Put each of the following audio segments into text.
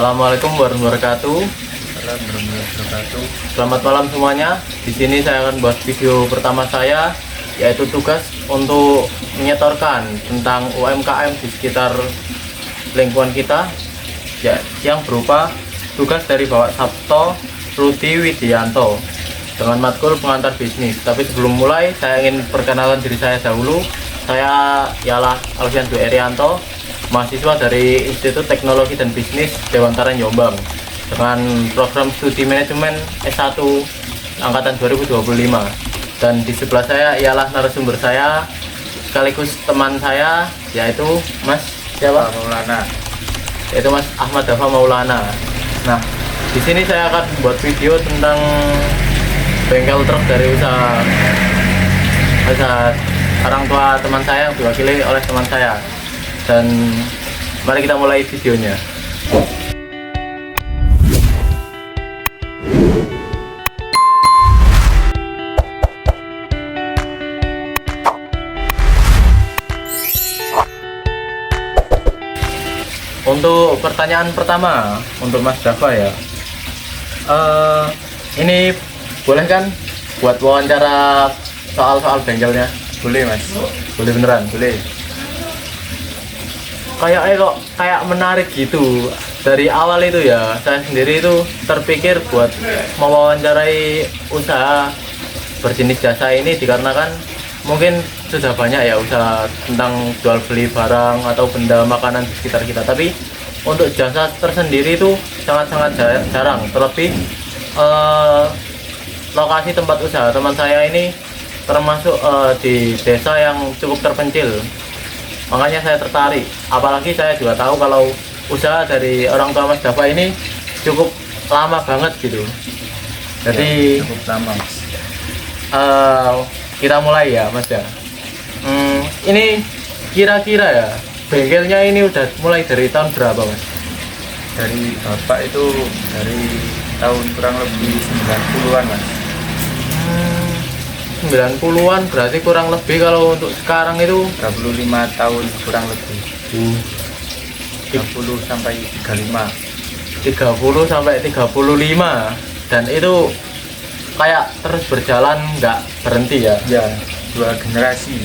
Assalamualaikum warahmatullahi wabarakatuh. Selamat malam semuanya. Di sini saya akan buat video pertama saya, yaitu tugas untuk menyetorkan tentang UMKM di sekitar lingkungan kita, ya, yang berupa tugas dari Bapak Sabto Rudi Widianto dengan matkul pengantar bisnis. Tapi sebelum mulai, saya ingin perkenalkan diri saya dahulu. Saya ialah Alfian Dwi Erianto, mahasiswa dari Institut Teknologi dan Bisnis Dewantaran Jombang dengan program studi manajemen S1 angkatan 2025. Dan di sebelah saya ialah narasumber saya sekaligus teman saya, yaitu Mas siapa? Maulana. Yaitu Mas Ahmad Dafa Maulana. Nah, di sini saya akan buat video tentang bengkel truk dari usaha orang tua teman saya yang diwakili oleh teman saya. Dan mari kita mulai videonya. Untuk pertanyaan pertama untuk Mas Dafa ya, ini boleh kan buat wawancara soal-soal bengkelnya? Boleh mas. Boleh beneran? Boleh. Kayaknya kok kayak menarik gitu. Dari awal itu ya, saya sendiri itu terpikir buat mewawancarai usaha berjenis jasa ini dikarenakan mungkin sudah banyak ya usaha tentang jual beli barang atau benda makanan di sekitar kita. Tapi untuk jasa tersendiri itu sangat-sangat jarang. Terlebih lokasi tempat usaha teman saya ini termasuk di desa yang cukup terpencil. Makanya saya tertarik. Apalagi saya juga tahu kalau usaha dari orang tua Mas Dafa ini cukup lama banget gitu. Jadi ya, cukup lama mas. Kita mulai ya Mas ya. Ini kira-kira ya bengkelnya ini udah mulai dari tahun berapa Mas? Dari bapak itu dari tahun kurang lebih 90-an mas. 90-an berarti kurang lebih kalau untuk sekarang itu 35 tahun kurang lebih. 30 sampai 35. 30 sampai 35, dan itu kayak terus berjalan nggak berhenti ya? Ya, dua generasi.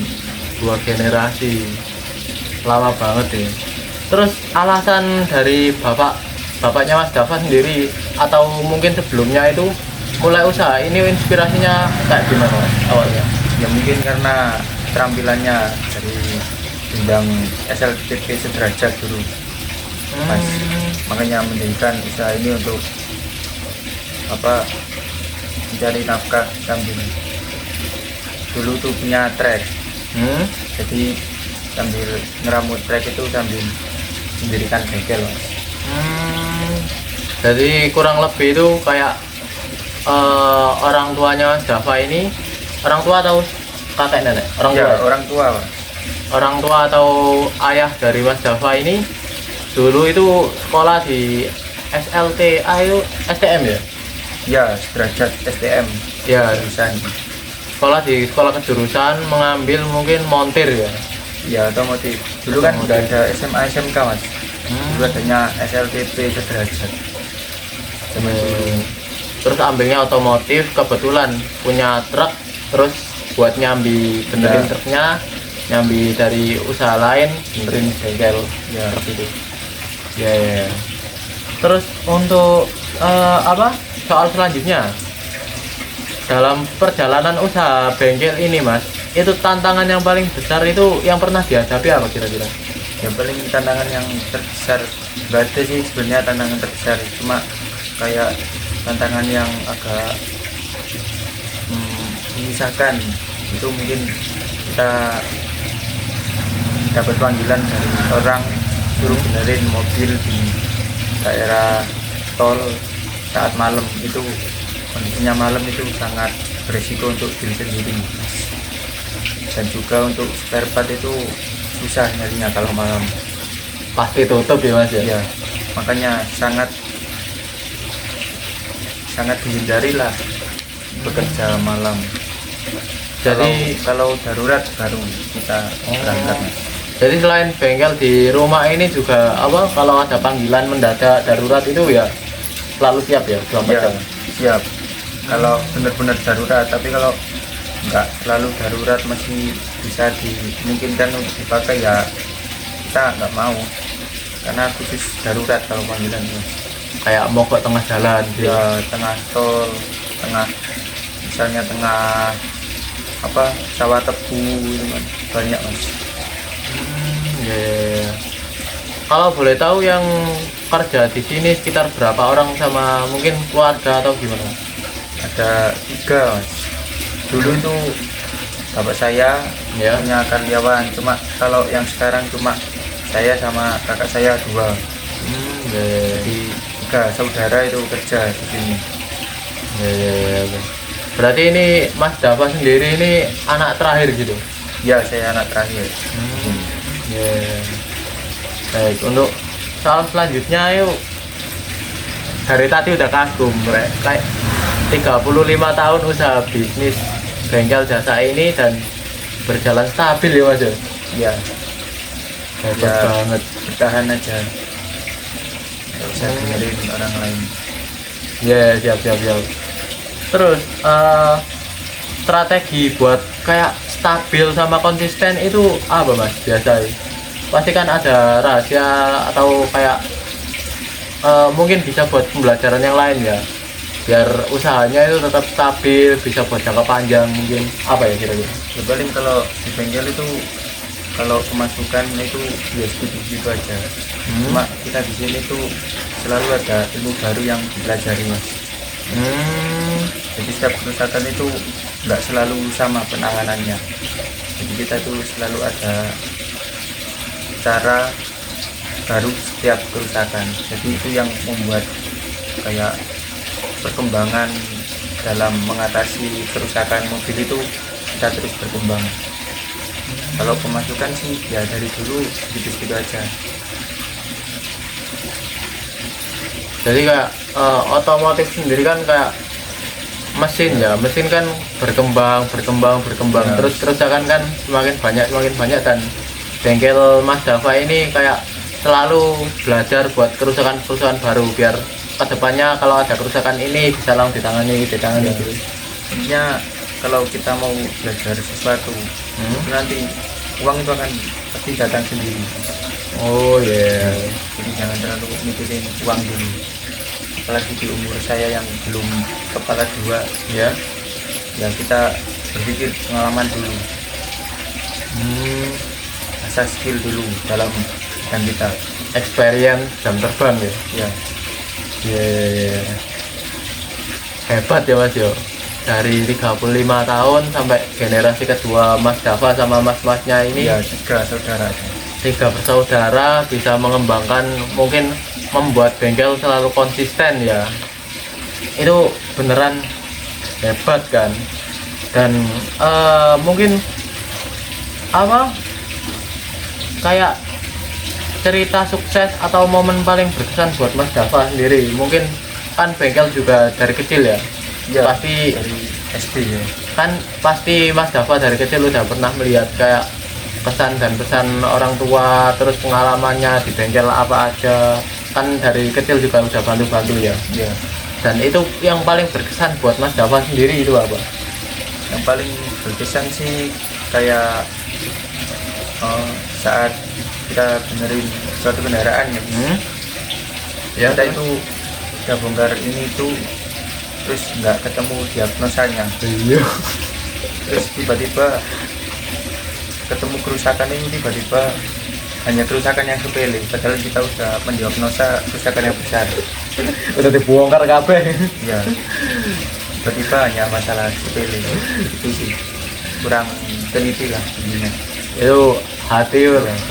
Lama banget ya. Terus alasan dari bapaknya Mas Dafa sendiri atau mungkin sebelumnya itu mulai usaha ini inspirasinya kayak gimana Mas awalnya? Ya mungkin karena keterampilannya dari bidang SLTP sederajat dulu mas. Makanya mendirikan usaha ini untuk mencari nafkah sambil dulu tuh punya trek. Jadi sambil ngeramut trek itu sambil mendirikan bengkel mas. Jadi kurang lebih itu kayak orang tuanya Mas Dafa ini, orang tua atau kakek nenek? Orang tua. Ya, orang tua mas. Orang tua atau ayah dari Mas Dafa ini dulu itu sekolah di SLTA itu STM ya? Ya, sederajat STM. Ya, Jurusan. sekolah di sekolah kejurusan, mengambil mungkin montir ya? Ya, otomotif. Dulu kan udah ada SMA SMK mas. Dulu adanya SLTP sederajat. Terus ambilnya otomotif, kebetulan punya truk, terus buat nyambi benerin truknya, nyambi dari usaha lain, benerin bengkel Ya. seperti itu. Ya. Terus untuk soal selanjutnya, dalam perjalanan usaha bengkel ini Mas, itu tantangan yang paling besar itu yang pernah dihadapi apa kira-kira? Yang paling tantangan yang terbesar nggak ada sih sebenarnya tantangan terbesar, cuma kayak tantangan yang agak menyisakan itu mungkin kita dapat panggilan dari orang suruh benerin mobil di daerah tol saat malam. Itu kondisinya malam itu sangat beresiko untuk diri sendiri dan juga untuk spare part itu susah nyarinya kalau malam. Pasti tutup ya Mas ya? Ya, makanya sangat dihindari lah bekerja malam. Jadi kalau darurat baru kita berangkat mas. Jadi selain bengkel di rumah ini juga apa, kalau ada panggilan mendadak darurat itu ya selalu siap ya 24 Ya, jam. siap. Kalau benar-benar darurat, tapi kalau nggak selalu darurat masih bisa dimungkinkan untuk dipakai ya kita nggak mau, karena khusus darurat kalau panggilan ya. Kayak mau ke tengah jalan gitu. Ya tengah tol, tengah misalnya tengah apa sawah tebu gitu kan, banyak mas. Ya, ya, ya. Kalau boleh tahu yang kerja di sini sekitar berapa orang sama mungkin keluarga atau gimana? Ada 3 mas. Dulu itu bapak saya Ya. punya karyawan, cuma kalau yang sekarang cuma saya sama kakak saya 2. Ya, ya, ya. Jadi 3 saudara itu kerja di sini. Ya, ya, ya, ya. Berarti ini Mas Dava sendiri ini anak terakhir gitu? Ya saya anak terakhir. Ya, ya. Baik, untuk soal selanjutnya yuk. Dari tadi udah kagum, kayak 35 tahun usaha bisnis bengkel jasa ini dan berjalan stabil ya Mas ya? Ya, Hebat ya banget. bertahan aja, nggak usah dengerin orang lain. Ya, siap, siap, siap. Terus strategi buat kayak stabil sama konsisten itu apa Mas biasa? Pasti kan ada rahasia atau kayak mungkin bisa buat pembelajaran yang lain ya, biar usahanya itu tetap stabil, bisa buat jangka panjang. Mungkin apa ya kira-kira? Ya, paling kalau di bengkel itu kalau pemasukan itu ya segitu aja. Cuma kita di sini tuh selalu ada ilmu baru yang dipelajari mas. Jadi setiap kerusakan itu nggak selalu sama penanganannya. Jadi kita tuh selalu ada cara baru setiap kerusakan. Jadi itu yang membuat kayak perkembangan dalam mengatasi kerusakan mobil itu kita terus berkembang. Kalau pemasukan sih ya dari dulu gitu-gitu aja. Jadi kayak otomotif sendiri kan kayak mesin ya, mesin kan berkembang Ya. terus kerusakan kan semakin banyak dan bengkel Mas Dava ini kayak selalu belajar buat kerusakan baru biar kedepannya kalau ada kerusakan ini bisa langsung ditangani Ya. gitu. Intinya kalau kita mau belajar sesuatu itu nanti uang itu akan pasti datang sendiri. Oh ya. Jadi jangan terlalu mikirin uang dulu. Apalagi di umur saya yang belum kepala 2 Ya. ya kita berpikir pengalaman dulu, asah skill dulu dalam bidang kita. Experience jam terbang ya. Ya, Ya. Hebat ya Mas yo. Dari 35 tahun sampai generasi kedua Mas Dava sama mas-masnya ini ya 3 saudara. 3 bersaudara bisa mengembangkan, mungkin membuat bengkel selalu konsisten ya. Itu beneran hebat kan. Dan mungkin apa kayak cerita sukses atau momen paling berkesan buat Mas Dava sendiri, mungkin kan bengkel juga dari kecil ya. Ya, Pasti dari SD ya. kan pasti Mas Dava dari kecil udah pernah melihat kayak pesan dan pesan orang tua, terus pengalamannya di bengkel apa aja, kan dari kecil juga udah bantu-bantu ya. Ya, Dan itu yang paling berkesan buat Mas Dava sendiri itu apa? yang paling berkesan sih kayak saat kita benerin suatu kendaraan ya. Ya, Kita itu udah bongkar ini tuh terus nggak ketemu diagnosanya, iya. terus tiba-tiba ketemu kerusakan ini, tiba-tiba hanya kerusakan yang sepele padahal kita udah mendiagnosa kerusakan yang besar. Udah dibongkar kabeh. Ya, tiba-tiba hanya masalah sepele itu sih kurang teliti lah begini. Itu hati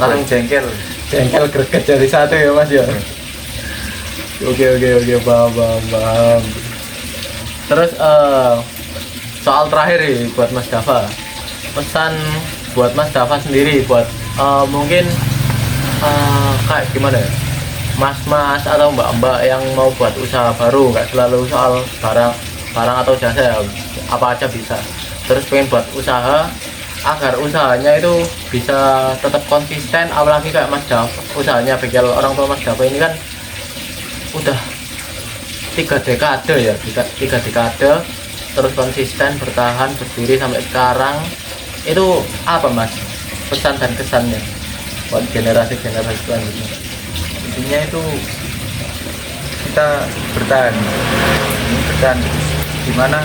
langsung jengkel. jengkel greget jadi satu ya Mas ya. Oke, paham. Terus soal terakhir nih buat Mas Dava, pesan buat Mas Dava sendiri buat mungkin kayak gimana ya, mas-mas atau mbak-mbak yang mau buat usaha baru, nggak selalu soal barang atau jasa ya, apa aja bisa, terus pengen buat usaha agar usahanya itu bisa tetap konsisten, apalagi kayak Mas Dava, usahanya bengkel orang tua Mas Dava ini kan udah 3 dekade ya, 3 dekade terus konsisten bertahan berdiri sampai sekarang. Itu apa Mas pesan dan kesannya buat generasi-generasi selanjutnya? Intinya itu kita bertahan terus, dimana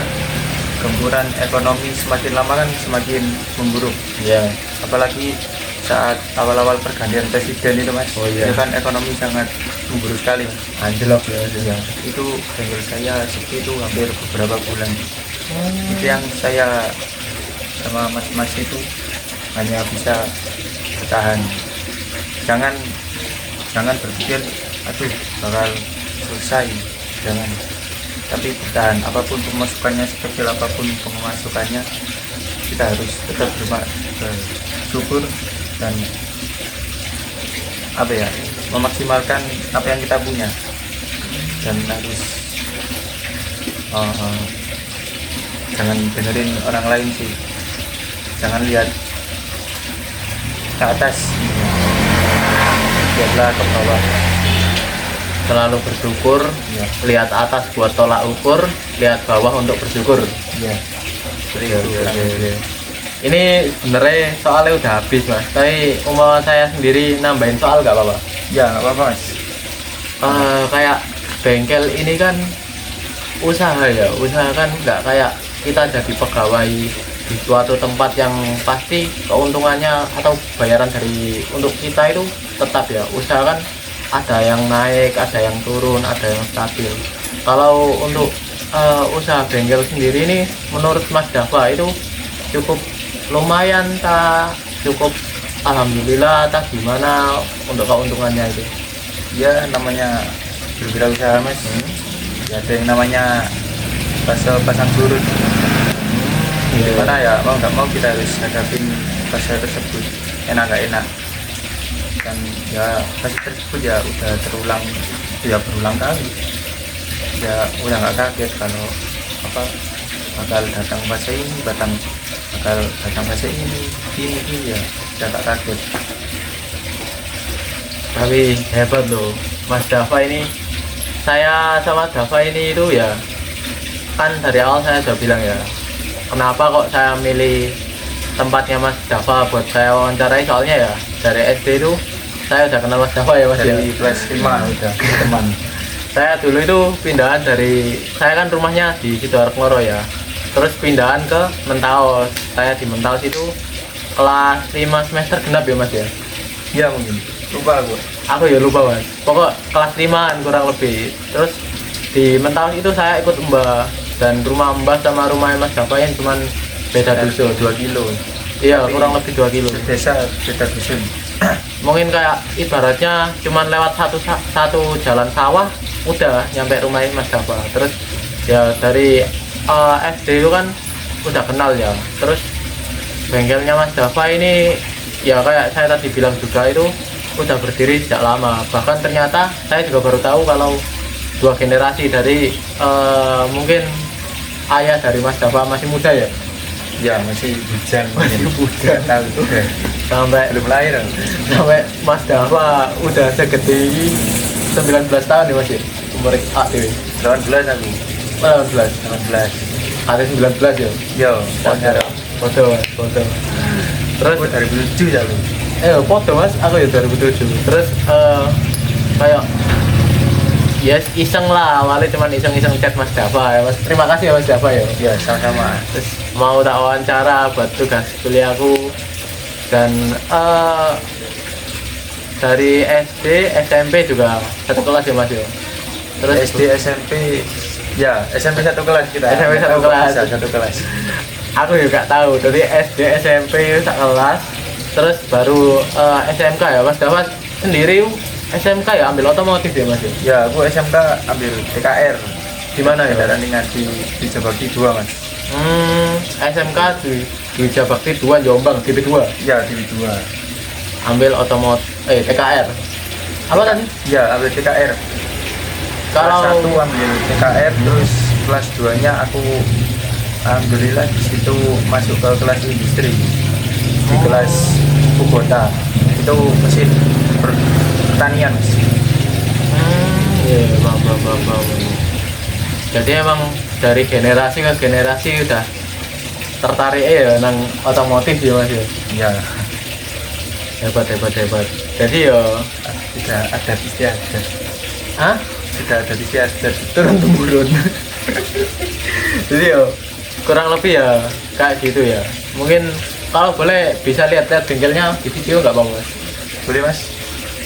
gempuran ekonomi semakin lama kan semakin memburuk Ya. apalagi saat awal-awal pergantian presiden itu Mas. Oh, iya. Itu kan ekonomi sangat memburuk sekali Mas. Anjlok ya. Ya, itu bengkel saya sepi itu hampir beberapa bulan. Itu yang saya sama mas-mas itu hanya bisa bertahan. Jangan berpikir aduh bakal selesai, jangan, tapi bertahan. Apapun pemasukannya, sekecil apapun pemasukannya, kita harus tetap bersyukur dan memaksimalkan apa yang kita punya, dan harus jangan dengerin orang lain sih, jangan lihat ke atas, lihatlah ke bawah. Selalu bersyukur, Ya. lihat atas buat tolak ukur, lihat bawah untuk bersyukur. Ya, seperti itu. Ini sebenarnya soalnya udah habis Mas, tapi umur saya sendiri nambahin soal nggak apa-apa? Ya, nggak apa-apa Mas. Kayak bengkel ini kan usaha ya, usaha kan nggak kayak kita jadi pegawai di suatu tempat yang pasti keuntungannya atau bayaran dari untuk kita itu tetap ya. Usaha kan ada yang naik, ada yang turun, ada yang stabil. Kalau untuk usaha bengkel sendiri ini menurut Mas Dava itu cukup lumayan tak, cukup alhamdulillah tak, gimana untuk keuntungannya itu? Ya, namanya berwirausaha Mas. Ya, ada yang namanya pasang surut. Gimana ya, mau nggak mau kita harus hadapin fase tersebut, enak nggak enak. Dan ya fase tersebut ya udah berulang kali. Ya udah nggak kaget kalau bakal datang fase ini, bakal datang fase ini ya udah nggak kaget. Tapi hebat loh Mas Dava ini. Saya sama Dava ini itu ya, kan dari awal saya sudah bilang ya, kenapa kok saya milih tempatnya Mas Dava buat saya wawancarai, soalnya ya dari SD itu saya udah kenal Mas Dava ya Mas ya. Dari kelas 5 udah teman. Saya dulu itu pindahan dari, saya kan rumahnya di Sidoarjo ya, terus pindahan ke Mentaos. Saya di Mentaos itu kelas 5 semester genap ya Mas ya. Iya mungkin. Lupa Aku ya lupa Mas, pokok kelas 5-an kurang lebih. Terus di Mentaos itu saya ikut Mbah, dan rumah Mbah sama rumah Mas Dava yang cuman beda dusun 2 kilo. iya. Tapi kurang lebih 2 kilo. Desa beda dusun. Mungkin kayak ibaratnya cuman lewat satu jalan sawah udah nyampe rumah Mas Dava. Terus ya dari SD itu kan udah kenal ya. Terus bengkelnya Mas Dava ini ya kayak saya tadi bilang juga itu udah berdiri sejak lama. Bahkan ternyata saya juga baru tahu kalau 2 generasi dari mungkin ayah dari Mas Dava masih muda ya. Ya masih bujang. Masih muda. Tahu udah. Sampai Belum lahir. sampai Mas Dava udah segede 19 tahun ya Mas ya, umur ADW 18 aku. 18, 18. ada 19 ya. Yo, Foto terus aku 2007 ya lu. foto Mas, aku ya 2007. Terus kayak ya iseng lah, awalnya cuman iseng-iseng chat Mas Dava ya Mas. Terima kasih ya Mas Dava ya. Ya, sama-sama. Terus mau tak wawancara buat tugas kuliahku, dan dari SD SMP juga satu kelas ya Mas ya. Terus SD SMP ya, SMP satu kelas kita. SMP satu kelas. Bisa, satu kelas. Aku juga tahu dari SD SMP satu kelas, terus baru SMK ya Mas Dava sendiri. SMK ya ambil otomotif ya Mas ya. Ya, aku SMK ambil TKR. Di mana ya? Kendaraan ringan di Jabakti 2 Mas. SMK di Jabakti 2 Jombang, DP2. Ya, di 2. Ambil otomotif TKR. Apa tadi? Ya, ambil TKR. Kalau Kelas 1 ambil TKR, terus kelas 2-nya aku alhamdulillah di situ masuk ke kelas industri. di kelas Kubota. Itu mesin pertanian, Mas. Iya, bang. Jadi emang dari generasi ke generasi udah tertarik ya nang otomotif ya mas ya. Iya, Hebat. Jadi ya, tidak ada istiadat. ah, Tidak ada istiadat. turun temurun. Jadi ya kurang lebih ya kayak gitu ya. Mungkin kalau boleh bisa lihat-lihat bengkelnya di video nggak bang mas? Boleh, Mas?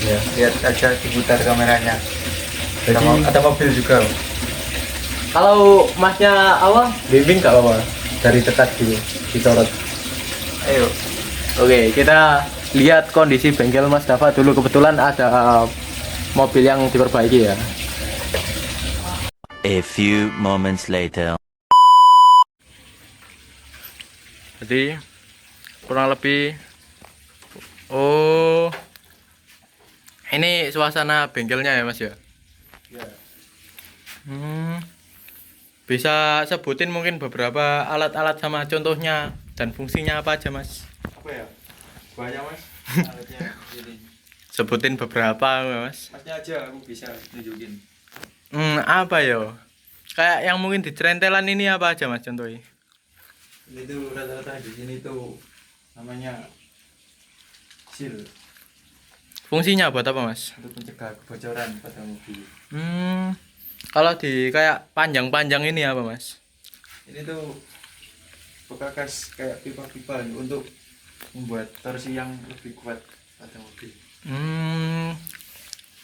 Ya. Lihat aja, diputar kameranya. Jadi- Ada mobil juga. Kalau masnya apa? Bimbing nggak apa-apa dari dekat gitu disorot. Ayo. Oke, kita lihat kondisi bengkel Mas Dafa dulu. Kebetulan ada mobil yang diperbaiki ya. A few moments later. Jadi kurang lebih, oh ini suasana bengkelnya ya Mas ya. Ya. Bisa sebutin mungkin beberapa alat-alat sama contohnya dan fungsinya apa aja Mas? Apa ya? Banyak, Mas. Alatnya ini. Sebutin beberapa Mas. Masnya aja, aku bisa nunjukin. Apa ya? Kayak yang mungkin di cerentelan ini apa aja Mas contohnya? Ini tuh rata-rata di sini tuh namanya seal Fungsinya buat apa Mas? untuk mencegah kebocoran pada mobil. Kalau di kayak panjang-panjang ini apa Mas? Ini tuh bekas kayak pipa-pipa nih, untuk membuat torsi yang lebih kuat pada mobil.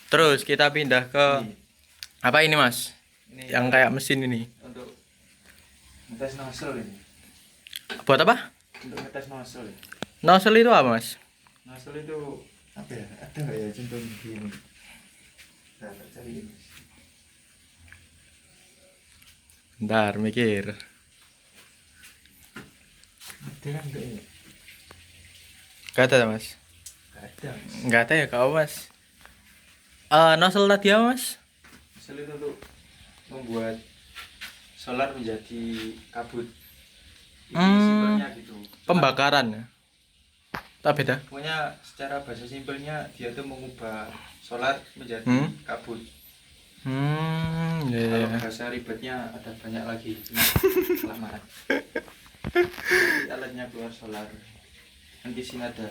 Terus kita pindah ke Ini, apa ini Mas? ini Yang kayak mesin ini. untuk ngetes nozzle ini. Buat apa? Untuk ngetes nozzle. Ini. Nozzle itu apa Mas? Nozzle itu apa ya? Ada nggak ya contoh begini? Nah, tak cari ini. Bentar, mikir. Ada kan enggak ini? Gak ada Mas? Nggak ada. Nggak ada ya kau Mas? Nozzle tadi apa Mas? Nozzle itu untuk membuat solar menjadi kabut. Ini simpelnya gitu. Pembakaran ya? Tak beda? Pokoknya secara bahasa simpelnya dia tuh mengubah solar menjadi kabut. Iya. Kalau bahasa ribetnya ada banyak lagi. Lamaran. Alatnya keluar solar. Nanti sini ada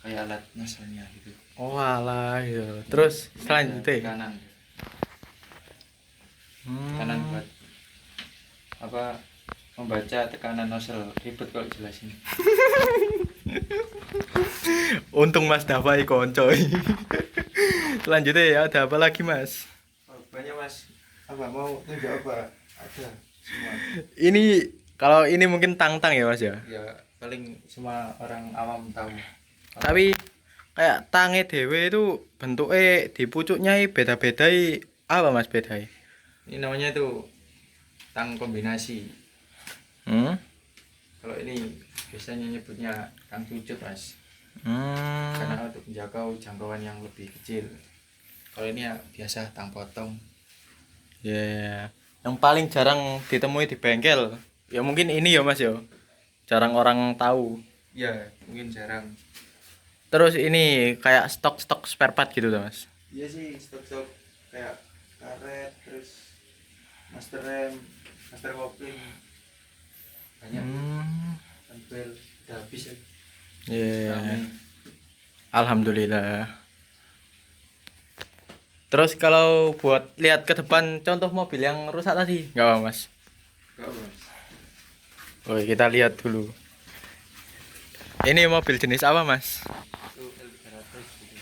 kayak alat nozzle-nya gitu. Oh alah ya. Terus Ini ada selanjutnya. kanan. Kanan buat apa, membaca tekanan nozzle. Ribet kalau jelasin. Untung Mas Dava koncoy. Selanjutnya ya ada apa lagi Mas? Oh, banyak Mas. Apa mau tunjuk apa? Ada semua. Ini kalau ini mungkin tang-tang ya Mas ya. Ya paling semua orang awam tahu. Tapi kayak tange dewe itu bentuknya di pucuknya beda-beda apa Mas bedanya? Ini namanya tuh tang kombinasi. Kalau ini biasanya nyebutnya tang cucut Mas. Karena untuk menjangkau jangkauan yang lebih kecil. Kalau ini ya biasa tang potong. Ya, yang paling jarang ditemui di bengkel. Ya mungkin ini ya Mas ya. Jarang orang tahu. Ya mungkin jarang. Terus ini kayak stok-stok spare part gitu tuh Mas. Iya sih, stok-stok kayak karet, terus master rem, master kopling, banyak. Sampel udah habis ya. Iya. Ramai. Alhamdulillah. Terus kalau buat lihat ke depan contoh mobil yang rusak tadi, nggak apa Mas? Gak Mas. Oke, kita lihat dulu. Ini mobil jenis apa Mas? Itu L300 gitu.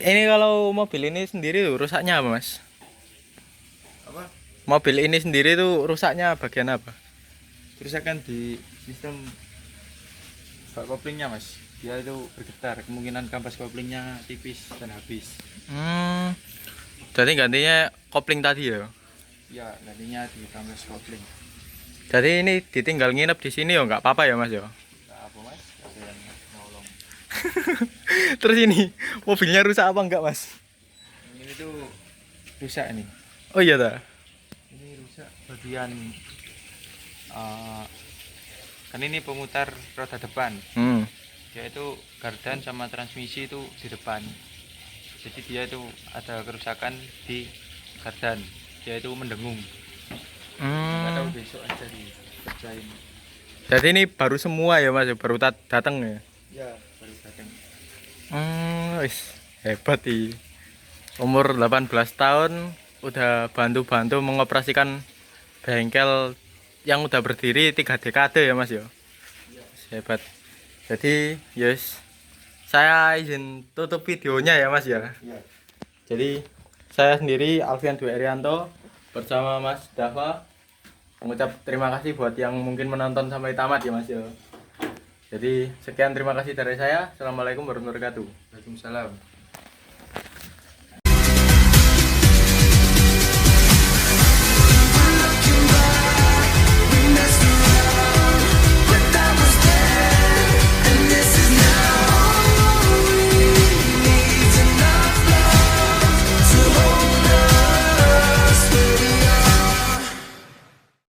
Ini kalau mobil ini sendiri tuh rusaknya apa Mas? Apa? Mobil ini sendiri tuh rusaknya bagian apa? Kerusakan di sistem bak koplingnya Mas. Dia itu bergetar, kemungkinan kampas koplingnya tipis dan habis. Jadi gantinya kopling tadi ya? Ya, gantinya di kampas kopling. Jadi ini ditinggal nginep di sini ya nggak apa-apa ya Mas ya? Gak apa Mas, ada yang nolong. Terus ini mobilnya rusak apa enggak Mas? Ini tuh rusak nih. Oh iya dah. Ini rusak bagian kan ini pemutar roda depan, Hmm. dia itu gardan sama transmisi itu di depan, jadi dia itu ada kerusakan di gardan, dia itu mendengung. Nggak tahu besok aja dikerjain. Jadi ini baru semua ya Mas, baru datang ya. Ya baru datang. Wis hebat sih. Umur 18 tahun udah bantu-bantu mengoperasikan bengkel yang udah berdiri 3 dekade ya Mas ya. Hebat. Jadi yes, saya izin tutup videonya ya Mas ya. Iya. Jadi saya sendiri Alfian Dwi Erianto bersama Mas Dava mengucap terima kasih buat yang mungkin menonton sampai tamat ya Mas ya. Jadi sekian, terima kasih dari saya. Assalamualaikum warahmatullahi wabarakatuh. Waalaikumsalam.